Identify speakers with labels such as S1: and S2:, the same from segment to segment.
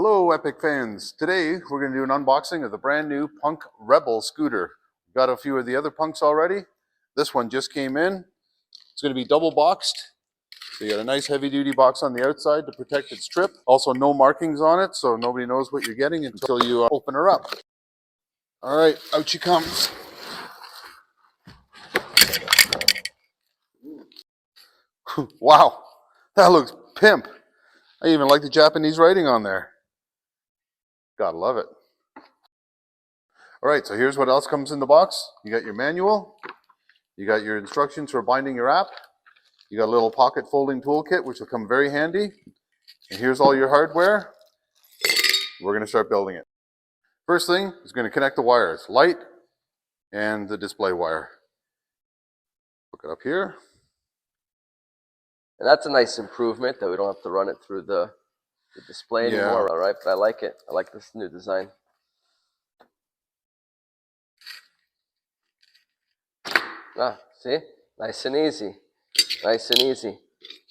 S1: Hello Epic fans, today we're going to do an unboxing of the brand new Punk Rebel scooter. We've got a few of the other Punks already. This one just came in. It's going to be double boxed. So you got a nice heavy duty box on the outside to protect its trip. Also no markings on it, so nobody knows what you're getting until you open her up. Alright, out she comes. Wow, that looks pimp. I even like the Japanese writing on there. Gotta love it. All right, so here's what else comes in the box. You got your manual, you got your instructions for binding your app, you got a little pocket folding toolkit, which will come very handy. And here's all your hardware. We're gonna start building it. First thing is gonna connect the wires, light and the display wire. Hook it up here.
S2: And that's a nice improvement that we don't have to run it through the display anymore, all right? But I like it. I like this new design. Ah, see? Nice and easy. Nice and easy.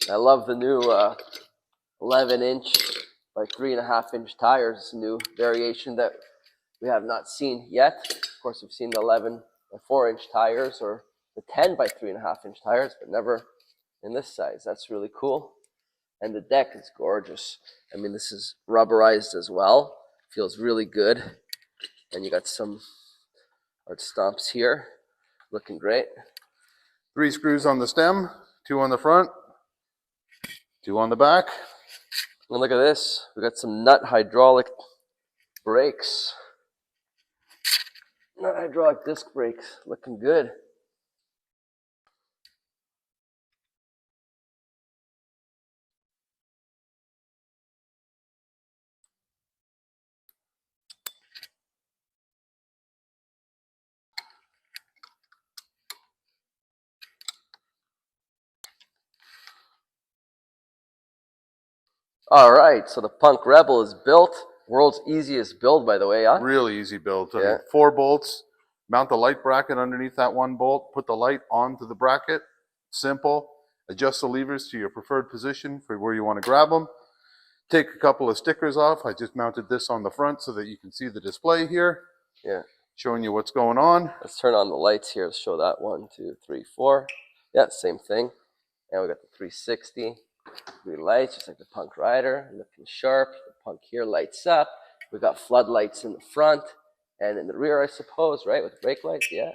S2: I love the new 11-inch by 3.5-inch tires. It's a new variation that we have not seen yet. Of course, we've seen the 11 by 4-inch tires or the 10 by 3.5-inch tires, but never in this size. That's really cool. And the deck is gorgeous. I mean, this is rubberized as well. Feels really good. And you got some art stomps here. Looking great.
S1: 3 screws on the stem, 2 on the front, 2 on the back.
S2: And look at this. We got some Nutt hydraulic brakes. Nutt hydraulic disc brakes. Looking good. All right, so the Punk Rebel is built. World's easiest build, by the way, huh?
S1: Really easy build. I
S2: Yeah.
S1: mean, 4 bolts, mount the light bracket underneath that 1 bolt, put the light onto the bracket. Simple. Adjust the levers to your preferred position for where you want to grab them. Take a couple of stickers off. I just mounted this on the front so that you can see the display here.
S2: Yeah.
S1: Showing you what's going on.
S2: Let's turn on the lights here to show that. 1, 2, 3, 4. Yeah, same thing. And we got the 360. 3 lights, just like the Punk Rider, looking sharp. The Punk here lights up. We got floodlights in the front and in the rear, I suppose, right? With brake lights, yeah.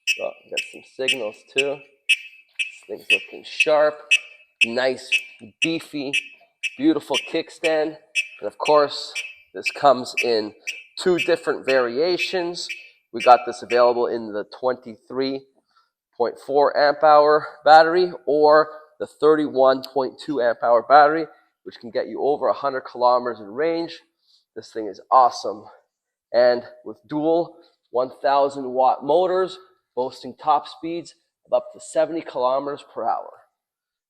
S2: So we got some signals too. This thing's looking sharp. Nice, beefy, beautiful kickstand. And of course, this comes in 2 different variations. We got this available in the 23.4 amp hour battery or the 31.2 amp hour battery, which can get you over 100 kilometers in range. This thing is awesome. And with dual 1,000 watt motors, boasting top speeds of up to 70 kilometers per hour.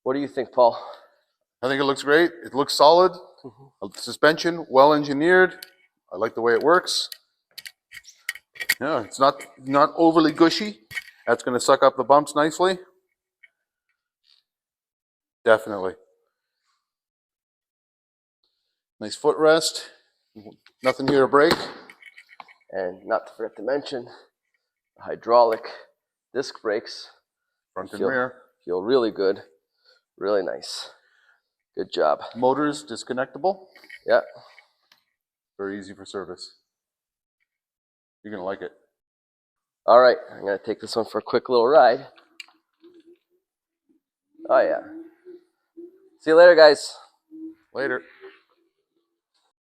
S2: What do you think, Paul?
S1: I think it looks great. It looks solid. Suspension, well engineered. I like the way it works. Yeah, it's not overly gushy. That's going to suck up the bumps nicely. Definitely. Nice footrest. Nothing here to break.
S2: And not to forget to mention, the hydraulic disc brakes.
S1: Front and rear.
S2: Feel really good. Really nice. Good job.
S1: Motors disconnectable.
S2: Yeah.
S1: Very easy for service. You're going to like it.
S2: All right, I'm going to take this one for a quick little ride. Oh, yeah. See you later, guys.
S1: Later.